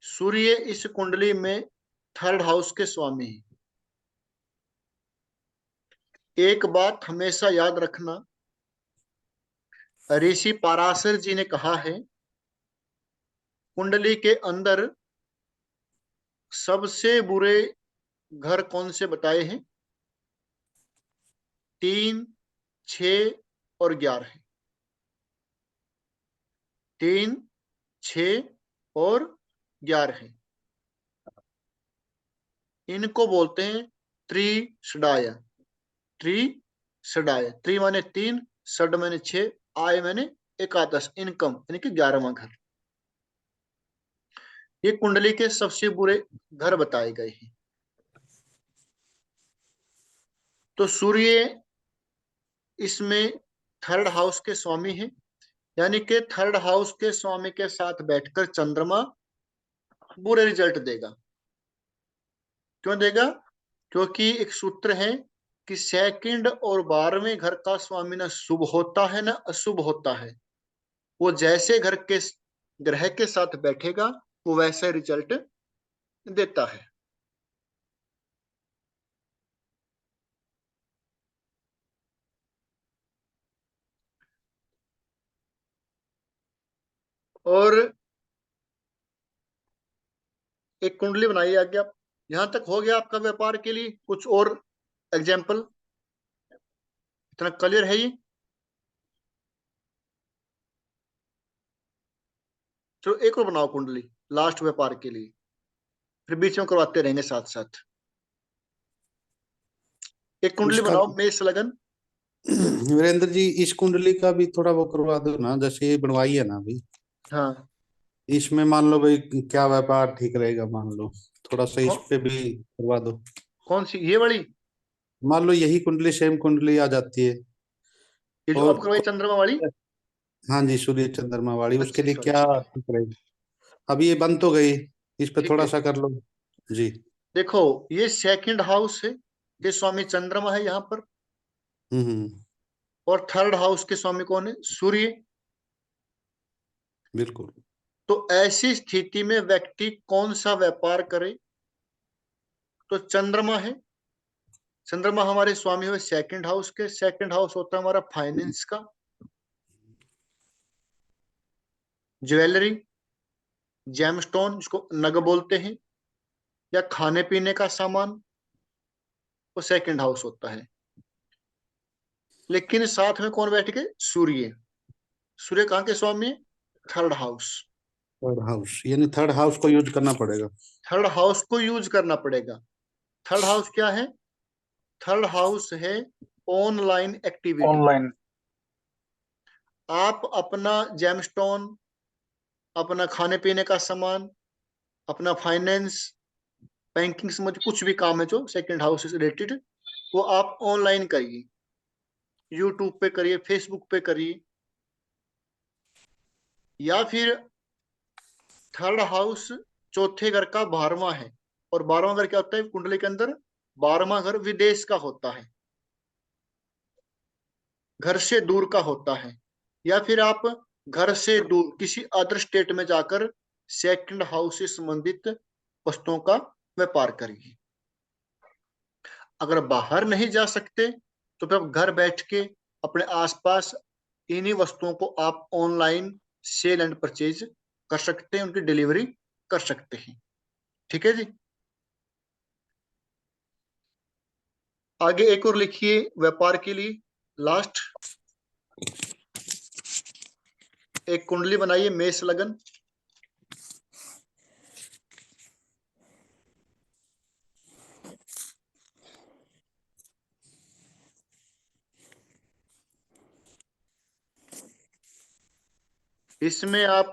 सूर्य इस कुंडली में 3rd हाउस के स्वामी हैं। एक बात हमेशा याद रखना, ऋषि पाराशर जी ने कहा है कुंडली के अंदर सबसे बुरे घर कौन से बताए हैं? 3, 6 और 11 है। 3, 6 और 11 है। इनको बोलते हैं त्रिषडाय। त्रिषडाय, त्रि माने 3, षड माने 6, आय माने एकादश, इनकम यानी कि 11वां घर। ये कुंडली के सबसे बुरे घर बताए गए हैं। तो सूर्य इसमें 3rd हाउस के स्वामी हैं, यानी कि 3rd हाउस के स्वामी के साथ बैठकर चंद्रमा बुरे रिजल्ट देगा। क्यों देगा? क्योंकि एक सूत्र है कि 2nd और 12वें घर का स्वामी ना शुभ होता है ना अशुभ होता है। वो जैसे घर के ग्रह के साथ बैठेगा वो वैसे रिजल्ट देता है। और एक कुंडली बनाइए आगे आप। यहां तक हो गया आपका व्यापार के लिए? कुछ और एग्जाम्पल? इतना क्लियर है ये? चलो एक और बनाओ कुंडली। लास्ट व्यापार के लिए, फिर बीच में करवाते रहेंगे साथ साथ। एक कुंडली इसका बनाओ मेष लगन। वीरेंद्र जी, इस कुंडली का भी थोड़ा वो करवा दो ना, जैसे ये बनवाई है ना अभी, हाँ, इसमें मान लो भाई क्या व्यापार ठीक रहेगा, मान लो थोड़ा सा इस कौन पे भी करवा दो। कौन सी, ये वाली? मान लो यही कुंडली सेम कुंडली आ जाती है ये जो और अब करवाई चंद्रमा वाली? हाँ जी, सूर्य चंद्रमा वाली, उसके अच्छा लिए चलो क्या ठीक है। ठीक रहेगा? अभी ये बंद तो गई, इस पे ठीक थोड़ा है, सा कर लो जी। देखो ये सेकंड हाउस है के स्वामी चंद्रमा है यहाँ पर, हम्म। और थर्ड हाउस के स्वामी कौन है? सूर्य। बिल्कुल। तो ऐसी स्थिति में व्यक्ति कौन सा व्यापार करे? तो चंद्रमा है, चंद्रमा हमारे स्वामी हुए सेकंड हाउस के। सेकंड हाउस होता है हमारा फाइनेंस का, ज्वेलरी, जेमस्टोन जिसको नग बोलते हैं, या खाने पीने का सामान, वो सेकंड हाउस होता है। लेकिन साथ में कौन बैठ के? सूर्य। सूर्य कहाँ के स्वामी है? Third house. थर्ड हाउस, यानी थर्ड हाउस को यूज करना पड़ेगा। थर्ड हाउस को यूज करना पड़ेगा। थर्ड हाउस क्या है? थर्ड हाउस है ऑनलाइन एक्टिविटी। ऑनलाइन। आप अपना जेमस्टोन, अपना खाने पीने का सामान, अपना फाइनेंस, बैंकिंग से मुझे कुछ भी काम है जो सेकंड हाउस से रिलेटेड, वो आप ऑनलाइन करिए। यूट्यूब पे करिए, फेसबुक पे करिए। या फिर थर्ड हाउस चौथे घर का 12वां है, और 12वां घर क्या होता है कुंडली के अंदर? 12वां घर विदेश का होता है, घर से दूर का होता है। या फिर आप घर से दूर किसी अदर स्टेट में जाकर सेकंड हाउस से संबंधित वस्तुओं का व्यापार करिए। अगर बाहर नहीं जा सकते तो फिर आप घर बैठ के अपने आसपास इन्हीं वस्तुओं को आप ऑनलाइन सेल एंड परचेज कर सकते हैं, उनकी डिलीवरी कर सकते हैं। ठीक है जी। आगे एक और लिखिए व्यापार के लिए, लास्ट एक कुंडली बनाइए मेष लगन। इसमें आप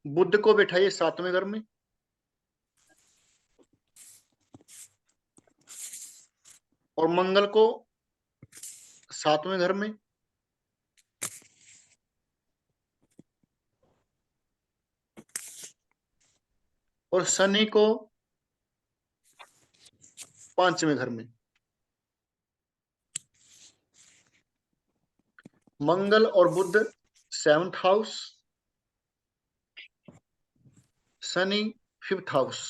बुध को बैठाइए 7वें घर में, और मंगल को 7वें घर में, और शनि को 5वें घर में। मंगल और बुध 7th house, Shani 5th house.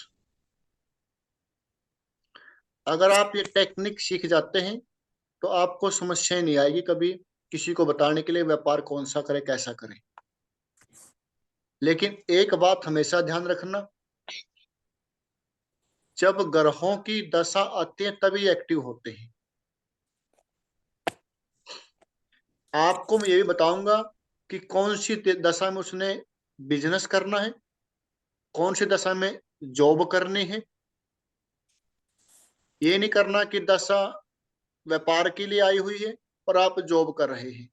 अगर आप ये टेक्निक सीख जाते हैं तो आपको समस्या नहीं आएगी कभी किसी को बताने के लिए व्यापार कौन सा करें, कैसा करें। लेकिन एक बात हमेशा ध्यान रखना, जब ग्रहों की दशा आती है तभी एक्टिव होते हैं। आपको मैं ये भी बताऊंगा कि कौन सी दशा में उसने बिजनेस करना है, कौन सी दशा में जॉब करनी है। ये नहीं करना कि दशा व्यापार के लिए आई हुई है और आप जॉब कर रहे हैं।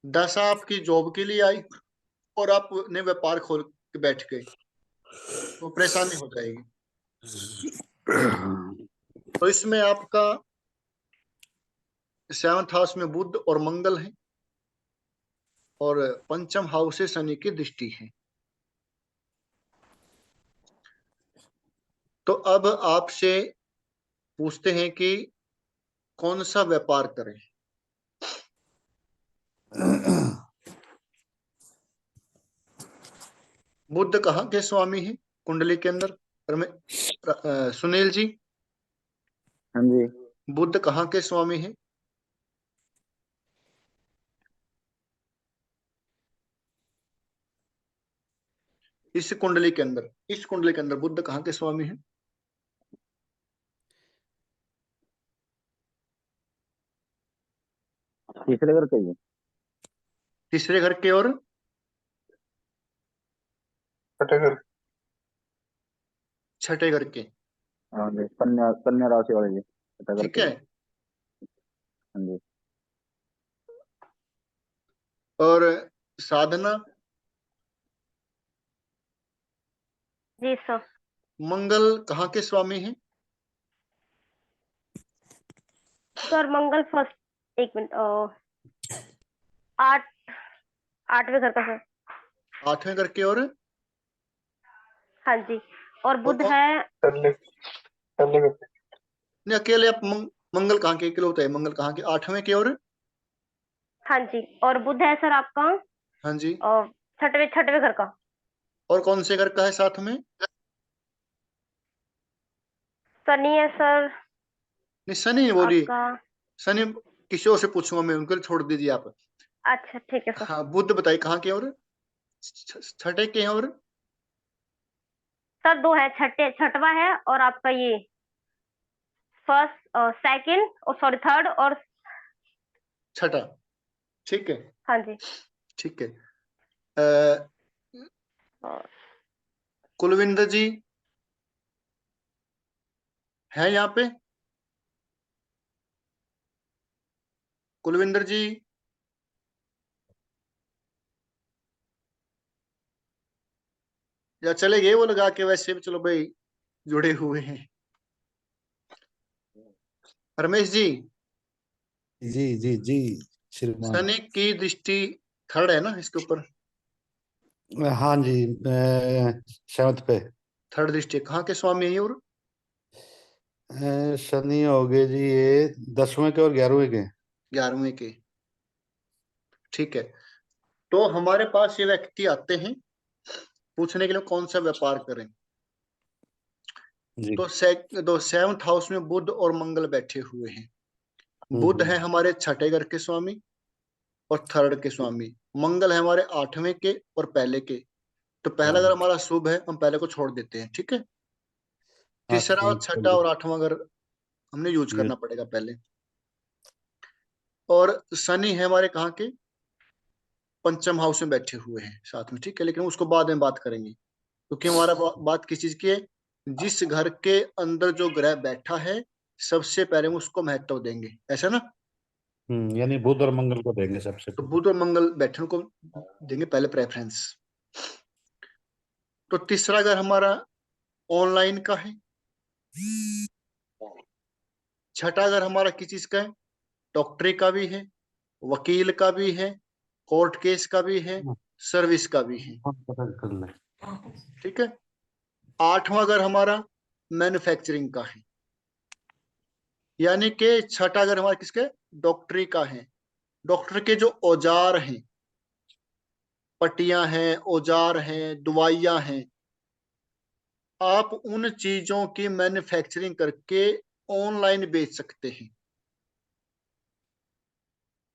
दशा आपकी जॉब के लिए आई और आपने व्यापार खोल के बैठ गए तो परेशानी हो जाएगी। तो इसमें आपका 7th हाउस में बुध और मंगल है, और पंचम हाउस से शनि की दृष्टि है। तो अब आपसे पूछते हैं कि कौन सा व्यापार करें। बुध कहाँ के स्वामी है कुंडली के अंदर? सुनील जी, हाँ जी। बुध कहाँ के स्वामी है? इस कुंडली के अंदर, इस कुंडली के अंदर बुध कहाँ के स्वामी है? तीसरे घर के जी। तीसरे घर के और छठे घर। छठे घर के। हाँ जी, कन्या कन्या राशि वाले जी, पता ठीक करके। है। हाँ जी। और साधना, जी सर। मंगल कहाँ के स्वामी हैं? सर मंगल फर्स्ट, एक मिनट, 8, 8वें घर का सर। आठवें घर के और हाँ जी। और बुध कौन? है। पहले पहले घर पे। नहीं, अकेले आप मंगल कहाँ के अकेले होता है? मंगल कहाँ के? आठवें के और हाँ जी, और बुध है सर आपका हाँ जी। छठवें छठवें घर का। और कौन से घर का है साथ में? शनि है सर नहीं, शनि नहीं बोली। आपका। शनि किसी और से पूछूंगा मैं, उनको छोड़ दीजिए आप। अच्छा ठीक है सर। हाँ, बुध बताइए कहाँ के और छठे के हैं और सर 2 है, छठवा है और आपका ये फर्स्ट, सेकंड और सॉरी थर्ड और। छठा। ठीक है। हाँ जी। ठीक है। अ, और कुलविंदर जी है यहाँ पे? कुलविंदर जी, या चले गए वो लगा के? वैसे भी चलो भाई, जुड़े हुए हैं। रमेश जी, जी जी जी श्रीमान। शनि की दृष्टि थर्ड है ना इसके ऊपर? हाँ जी, 7th पे। थर्ड दृष्टि कहाँ के स्वामी है? और शनि हो गए जी ये 10वें के और 11वें के। 11वें के। ठीक है। तो हमारे पास ये व्यक्ति आते हैं पूछने के लिए कौन सा व्यापार करें। जी। तो 7th हाउस में बुध और मंगल बैठे हुए हैं। बुध है हम्म। हमारे छठे घर के स्वामी और थर्ड के स्वामी। मंगल है हमारे 8वें के और पहले के। तो पहला अगर हमारा शुभ है, हम पहले को छोड़ देते हैं, ठीक है। हाँ तीसरा और ठीक छठा है। और 8वां अगर हमने यूज ये करना पड़ेगा पहले। और शनि है हमारे कहाँ के? पंचम हाउस में बैठे हुए हैं साथ में, ठीक है। लेकिन उसको बाद में बात करेंगे, क्योंकि हमारा बात किस चीज की है? जिस घर के अंदर जो ग्रह बैठा है सबसे पहले हम उसको महत्व देंगे, ऐसा ना। यानी बुध और मंगल को देंगे सबसे तो पहले। बुध और मंगल बैठने को देंगे पहले प्रेफरेंस। तो तीसरा घर हमारा ऑनलाइन का है। छठा घर हमारा किस चीज का है? डॉक्टरी का भी है, वकील का भी है, कोर्ट केस का भी है, सर्विस का भी है, पता कर ले। ठीक है। 8वां घर हमारा मैन्युफैक्चरिंग का है। यानी कि छठा घर हमारा किसके? डॉक्टरी का है। डॉक्टर के जो औजार हैं, पट्टियां हैं, औजार हैं, दवाइयां हैं, आप उन चीजों की मैन्युफैक्चरिंग करके ऑनलाइन बेच सकते हैं।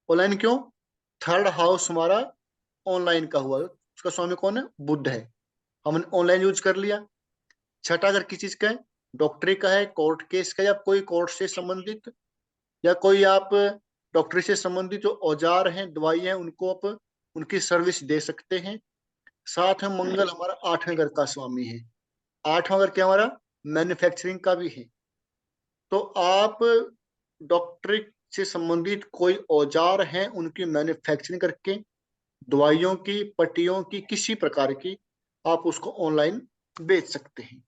ऑनलाइन क्यों? थर्ड हाउस हमारा ऑनलाइन का हुआ, उसका स्वामी कौन है? बुध है। हमने ऑनलाइन यूज कर लिया। छठा अगर किस चीज का है? डॉक्टरी का है, कोर्ट केस का, या कोई कोर्ट से संबंधित, या कोई आप डॉक्टरी से संबंधित जो औजार हैं, दवाई हैं, उनको आप उनकी सर्विस दे सकते हैं। साथ में मंगल हमारा 8वें घर का स्वामी है। 8वां घर क्या हमारा? मैन्युफैक्चरिंग का भी है। तो आप डॉक्टरी से संबंधित कोई औजार हैं उनकी मैन्युफैक्चरिंग करके, दवाइयों की, पट्टियों की, किसी प्रकार की, आप उसको ऑनलाइन बेच सकते हैं।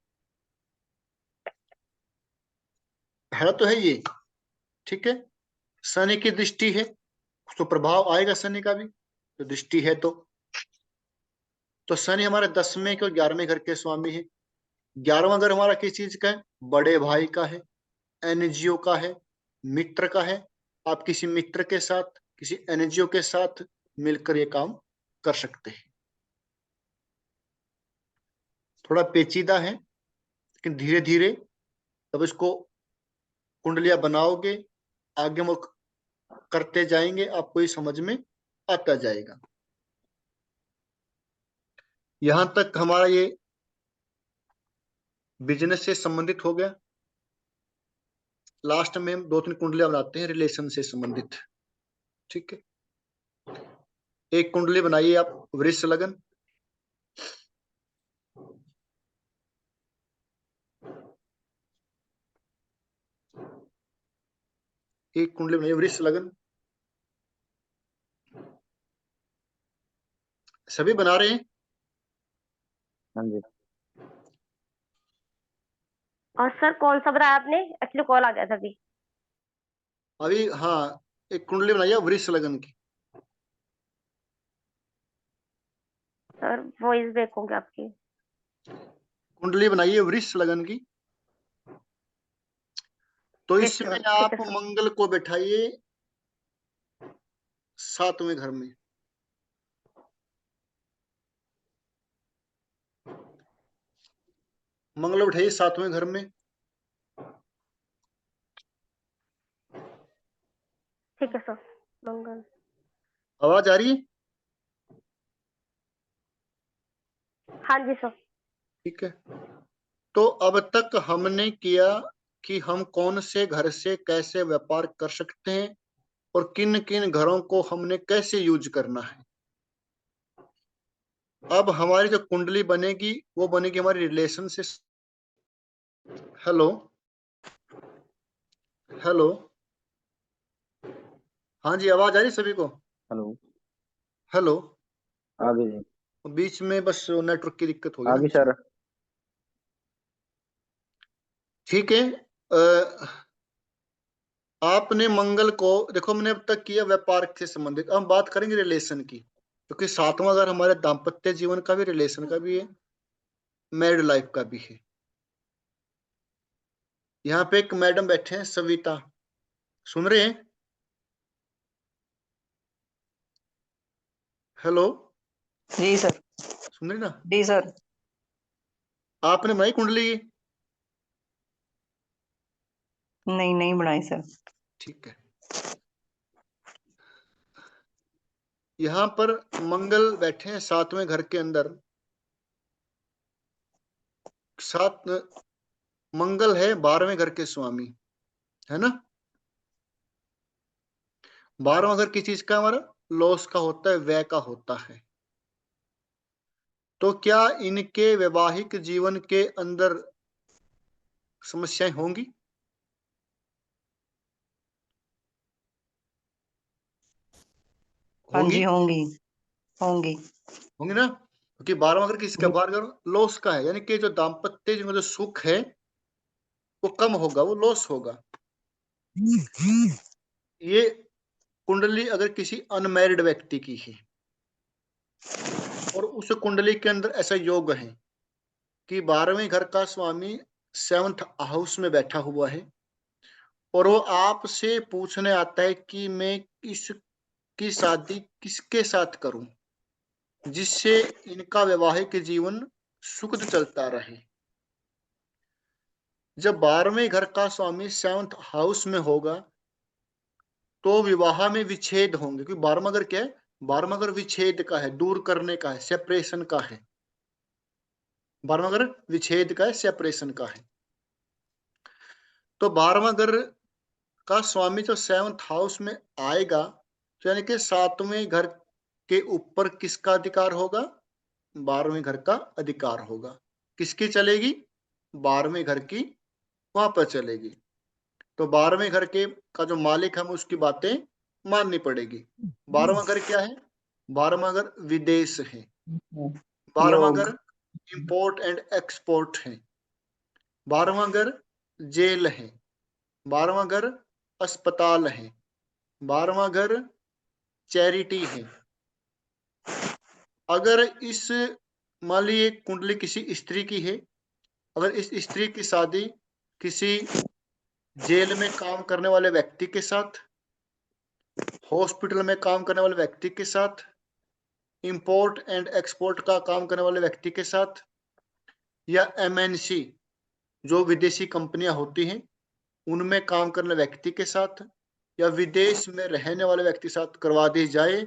पहला तो है ये, ठीक है। शनि की दृष्टि है तो प्रभाव आएगा शनि का भी, तो दृष्टि है तो शनि हमारे 10वें के और 11वें घर के स्वामी है। 11वां घर हमारा किस चीज का है? बड़े भाई का है, एनजीओ का है, मित्र का है। आप किसी मित्र के साथ, किसी एनजीओ के साथ मिलकर ये काम कर सकते हैं। थोड़ा पेचीदा है, लेकिन धीरे धीरे जब इसको कुंडलियां बनाओगे, आगे वो करते जाएंगे, आपको ये समझ में आता जाएगा। यहां तक हमारा ये बिजनेस से संबंधित हो गया। लास्ट में हम 2-3 कुंडलियां बनाते हैं रिलेशन से संबंधित, ठीक है। एक कुंडली बनाइए आप वृष लगन। एक कुंडली बनाइए वृष लगन। सभी बना रहे हैं? हाँ जी। और सर कौन सा बताया आपने? एक्चुअली कॉल आ गया था अभी। अभी हाँ, एक कुंडली बनाइए वृष लगन की। सर वॉइस ब्रेक होगी आपकी। कुंडली बनाइए वृष लगन की। तो इसमें ठीक आप है सर। मंगल को बैठाइए 7वें घर में। मंगल बैठाइए 7वें घर में। ठीक है सर। मंगल। आवाज आ रही है? हाँ जी सर। ठीक है। तो अब तक हमने किया कि हम कौन से घर से कैसे व्यापार कर सकते हैं और किन किन घरों को हमने कैसे यूज करना है। अब हमारी जो कुंडली बनेगी वो बनेगी हमारी रिलेशन से। हेलो हेलो, हाँ जी, आवाज आ रही सभी को? हेलो। हेलो, आगे जी। बीच में बस नेटवर्क की दिक्कत होगी ना। आगे सर। ठीक है। आपने मंगल को देखो, हमने अब तक किया व्यापार से संबंधित। अब हम बात करेंगे रिलेशन की, क्योंकि 7वां घर हमारे दाम्पत्य जीवन का भी, रिलेशन का भी है, मैरिड लाइफ का भी है। यहाँ पे एक मैडम बैठे हैं सविता, सुन रहे हैं? हेलो, जी सर। सुन रहे ना? जी सर। आपने बनाई कुंडली? नहीं नहीं बनाई सर। ठीक है। यहाँ पर मंगल बैठे हैं 7वें घर के अंदर। 7 मंगल है 12वें घर के स्वामी, है ना? 12वां घर किस चीज का? हमारा लॉस का होता है, व्यय का होता है। तो क्या इनके वैवाहिक जीवन के अंदर समस्याएं होंगी? हाँ होंगी जी होंगी। होंगी। होंगी ना, क्योंकि 12वां घर किसका? 12वां घर लॉस का है, यानी कि जो दाम्पत्य जीवन में जो सुख है वो कम होगा, वो लॉस होगा। ये कुंडली अगर किसी अनमैरिड व्यक्ति की है और उस कुंडली के अंदर ऐसा योग है कि 12वें घर का स्वामी 7th हाउस में बैठा हुआ है और वो आपसे पूछने आता है कि मैं इसकी शादी किसके साथ करूं जिससे इनका वैवाहिक जीवन सुखद चलता रहे। जब 12वें घर का स्वामी 7th हाउस में होगा तो विवाह में विच्छेद होंगे, क्योंकि 12वां घर क्या है? 12वां घर विच्छेद का है, दूर करने का है, सेपरेशन का है। 12वां घर विच्छेद का है, सेपरेशन का है। तो 12वां घर का स्वामी जो 7th हाउस में आएगा, तो यानी कि 7वें घर के ऊपर किसका अधिकार होगा? 12वें घर का अधिकार होगा। किसकी चलेगी? 12वें घर की वहां पर चलेगी। तो 12वें घर के का जो मालिक, हम उसकी बातें माननी पड़ेगी। 12वां घर क्या है? 12वां घर विदेश है। 12वां घर योग। इंपोर्ट एंड एक्सपोर्ट है। 12वां घर जेल है। 12वां घर अस्पताल है। 12वां घर चैरिटी है। अगर इस मान लीजिए कुंडली किसी स्त्री की है, अगर इस स्त्री की शादी किसी जेल में काम करने वाले व्यक्ति के साथ, हॉस्पिटल में काम करने वाले व्यक्ति के साथ, इंपोर्ट एंड एक्सपोर्ट का काम करने वाले व्यक्ति के साथ, या एमएनसी जो विदेशी कंपनियां होती हैं उनमें काम करने व्यक्ति के साथ, या विदेश में रहने वाले व्यक्ति के साथ करवा दी जाए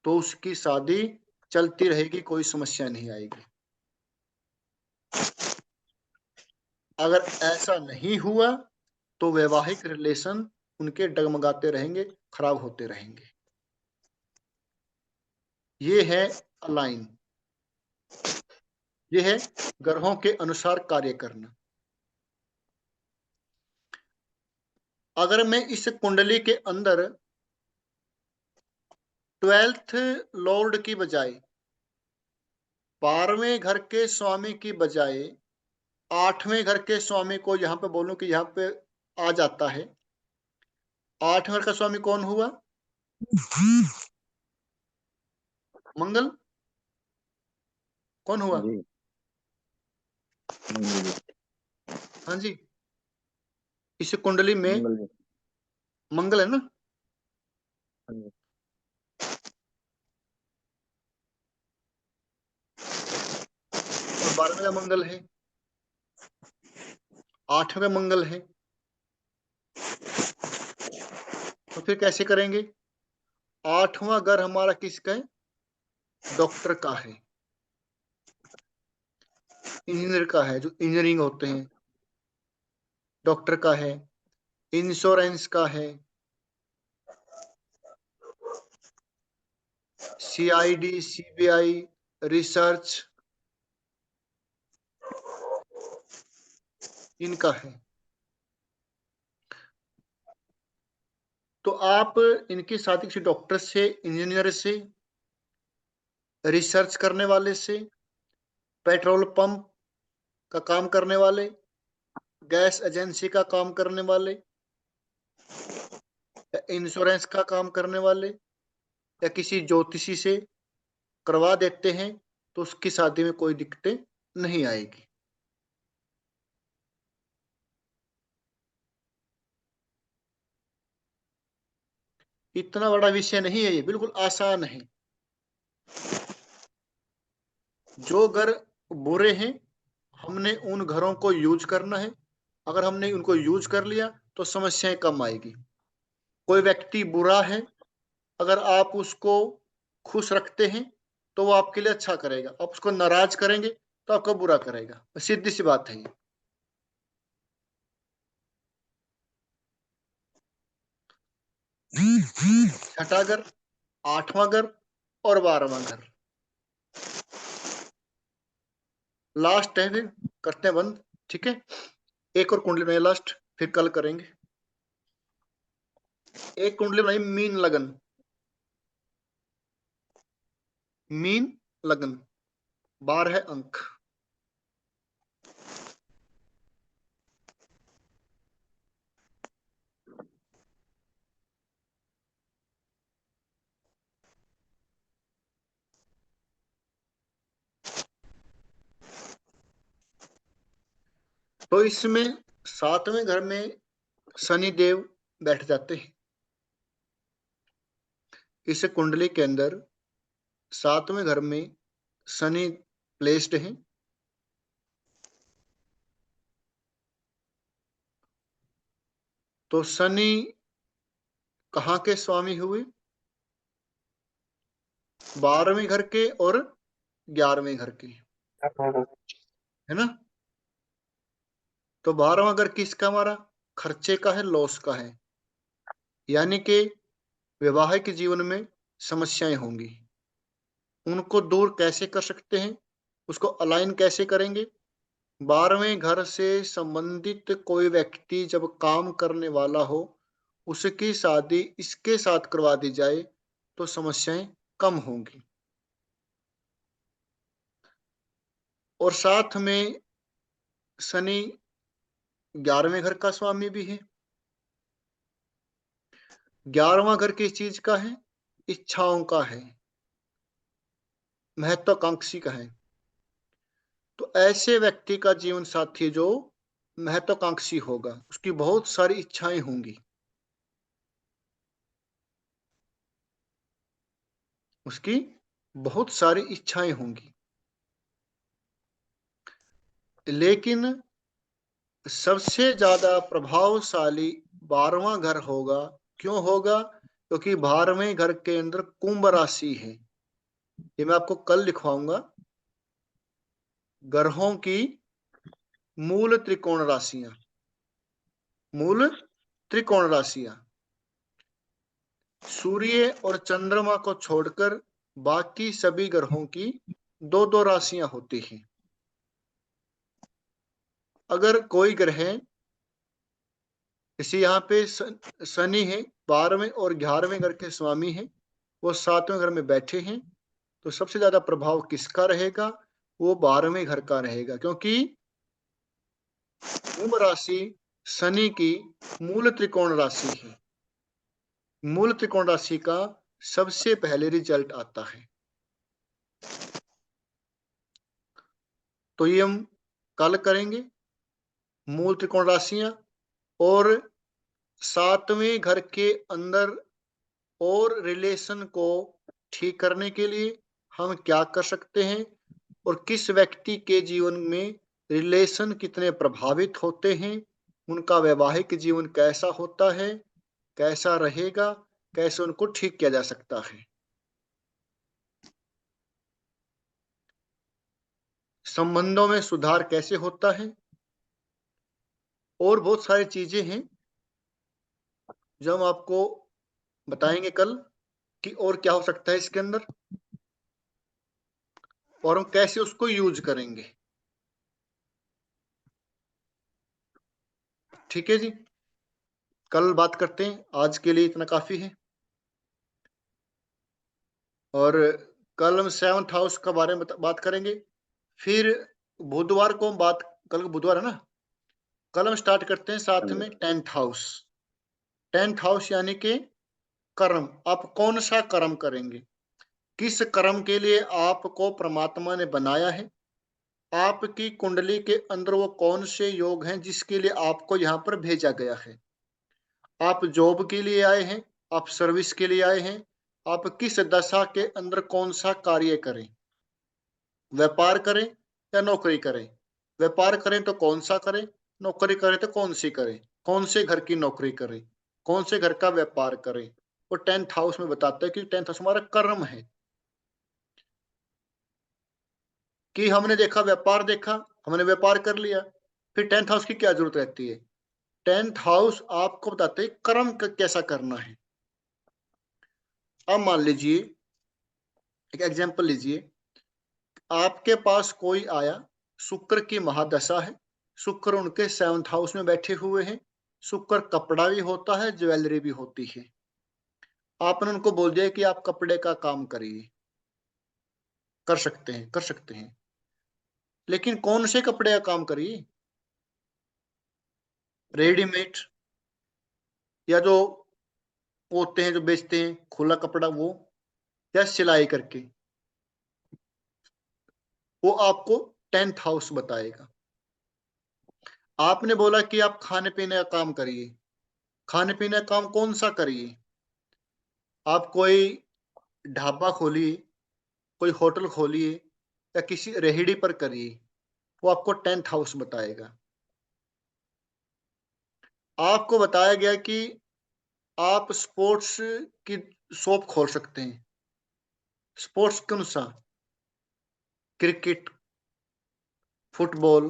तो उसकी शादी चलती रहेगी, कोई समस्या नहीं आएगी। अगर ऐसा नहीं हुआ तो वैवाहिक रिलेशन उनके डगमगाते रहेंगे, खराब होते रहेंगे। ये है अलाइन, ये है ग्रहों के अनुसार कार्य करना। अगर मैं इस कुंडली के अंदर 12th लॉर्ड की बजाय, 12वें घर के स्वामी की बजाय 8वें घर के स्वामी को यहां पे बोलूं कि यहां पे आ जाता है। 8वें घर का स्वामी कौन हुआ? मंगल। कौन हुआ? जी मंगल जी। हाँ जी, इस कुंडली में मंगल जी। मंगल है ना। हाँ जी। और 12वें का मंगल है, 8वें मंगल है, तो फिर कैसे करेंगे? 8वां घर हमारा किसका है? डॉक्टर का है, इंजीनियर का है, जो इंजीनियरिंग होते हैं, डॉक्टर का है, इंश्योरेंस का है, CID CBI, रिसर्च, इनका है। तो आप इनकी शादी किसी डॉक्टर से, इंजीनियर से, रिसर्च करने वाले से, पेट्रोल पंप का काम करने वाले, गैस एजेंसी का काम करने वाले, या इंश्योरेंस का काम करने वाले, या किसी ज्योतिषी से करवा देते हैं, तो उसकी शादी में कोई दिक्कतें नहीं आएगी। इतना बड़ा विषय नहीं है, ये बिल्कुल आसान है। जो घर बुरे हैं, हमने उन घरों को यूज करना है। अगर हमने उनको यूज कर लिया तो समस्याएं कम आएगी। कोई व्यक्ति बुरा है, अगर आप उसको खुश रखते हैं तो वो आपके लिए अच्छा करेगा, आप उसको नाराज करेंगे तो आपको बुरा करेगा। सीधी सी बात है ये। छठा घर, 8वां घर और 12वां घर लास्ट है, फिर करते हैं बंद। ठीक है, एक और कुंडली बनाई लास्ट, फिर कल करेंगे। एक कुंडली बनाई मीन लगन, मीन लगन, 12 अंक। तो इसमें 7वें घर में शनि देव बैठ जाते हैं। इस कुंडली के अंदर 7वें घर में शनि प्लेस्ड है। तो शनि कहाँ के स्वामी हुए? 12वें घर के और 11वें घर के, है ना। तो 12वां घर किसका हमारा? खर्चे का है, लॉस का है, यानी कि वैवाहिक जीवन में समस्याएं होंगी। उनको दूर कैसे कर सकते हैं? उसको अलाइन कैसे करेंगे? 12वें घर से संबंधित कोई व्यक्ति जब काम करने वाला हो, उसकी शादी इसके साथ करवा दी जाए तो समस्याएं कम होंगी। और साथ में शनि 11वें घर का स्वामी भी है। 11वां घर किस चीज का है? इच्छाओं का है, महत्वाकांक्षी का है। तो ऐसे व्यक्ति का जीवन साथी जो महत्वाकांक्षी होगा, उसकी बहुत सारी इच्छाएं होंगी, उसकी बहुत सारी इच्छाएं होंगी। लेकिन सबसे ज्यादा प्रभावशाली 12वां घर होगा। क्यों होगा? क्योंकि 12वें घर के अंदर कुंभ राशि है। ये मैं आपको कल लिखवाऊंगा। ग्रहों की मूल त्रिकोण राशियां, मूल त्रिकोण राशियां, सूर्य और चंद्रमा को छोड़कर बाकी सभी ग्रहों की 2-2 राशियां होती हैं। अगर कोई ग्रह, जैसे यहाँ पे शनि है 12वें और 11वें घर के स्वामी हैं, वो 7वें घर में बैठे हैं, तो सबसे ज्यादा प्रभाव किसका रहेगा? वो 12वें घर का रहेगा, क्योंकि कुंभ राशि शनि की मूल त्रिकोण राशि है। मूल त्रिकोण राशि का सबसे पहले रिजल्ट आता है। तो ये हम कल करेंगे, मूल त्रिकोण राशियां। और 7वें घर के अंदर और रिलेशन को ठीक करने के लिए हम क्या कर सकते हैं, और किस व्यक्ति के जीवन में रिलेशन कितने प्रभावित होते हैं, उनका वैवाहिक जीवन कैसा होता है, कैसा रहेगा, कैसे उनको ठीक किया जा सकता है। संबंधों में सुधार कैसे होता है, और बहुत सारी चीजें हैं जो हम आपको बताएंगे कल कि और क्या हो सकता है इसके अंदर, और हम कैसे उसको यूज करेंगे। ठीक है जी, कल बात करते हैं, आज के लिए इतना काफी है। और कल हम 7th हाउस के बारे में बात करेंगे। फिर बुधवार को हम कल बुधवार है ना, कल हम स्टार्ट करते हैं साथ में 10th हाउस। 10th हाउस यानी कि कर्म, आप कौन सा कर्म करेंगे, किस कर्म के लिए आपको परमात्मा ने बनाया है, आपकी कुंडली के अंदर वो कौन से योग हैं जिसके लिए आपको यहाँ पर भेजा गया है। आप जॉब के लिए आए हैं, आप सर्विस के लिए आए हैं, आप किस दशा के अंदर कौन सा कार्य करें, व्यापार करें या नौकरी करें। व्यापार करें तो कौन सा करें, नौकरी करें तो कौन सी करें, कौन से घर की नौकरी करें, कौन से घर का व्यापार करें। वो 10th हाउस में बताता है कि 10th हाउस हमारा कर्म है। कि हमने देखा, व्यापार देखा, हमने व्यापार कर लिया, फिर 10th हाउस की क्या जरूरत रहती है। 10th हाउस आपको बताते हैं कर्म कैसा करना है। अब मान लीजिए, एक एग्जांपल लीजिए, आपके पास कोई आया, शुक्र की महादशा है, शुक्र उनके 7th हाउस में बैठे हुए हैं। शुक्र कपड़ा भी होता है, ज्वेलरी भी होती है। आपने उनको बोल दिया कि आप कपड़े का काम करिए, कर सकते हैं, कर सकते हैं, लेकिन कौन से कपड़े का काम करिए, रेडीमेड या जो होते हैं जो बेचते हैं खुला कपड़ा, वो या सिलाई करके, वो आपको 10th हाउस बताएगा। आपने बोला कि आप खाने पीने का काम करिए, खाने पीने का काम कौन सा करिए, आप कोई ढाबा खोलिए, कोई होटल खोलिए, या किसी रेहड़ी पर करिए, वो आपको 10th हाउस बताएगा। आपको बताया गया कि आप स्पोर्ट्स की शॉप खोल सकते हैं। स्पोर्ट्स कौन सा, क्रिकेट, फुटबॉल,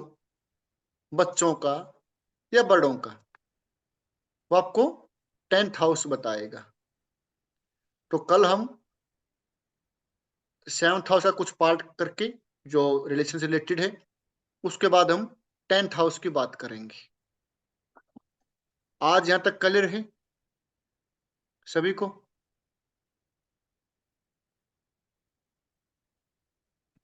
बच्चों का या बड़ों का, वो आपको 10th हाउस बताएगा। तो कल हम 7th हाउस का कुछ पार्ट करके जो रिलेशन से रिलेटेड है, उसके बाद हम 10th हाउस की बात करेंगे। आज यहां तक क्लियर है सभी को?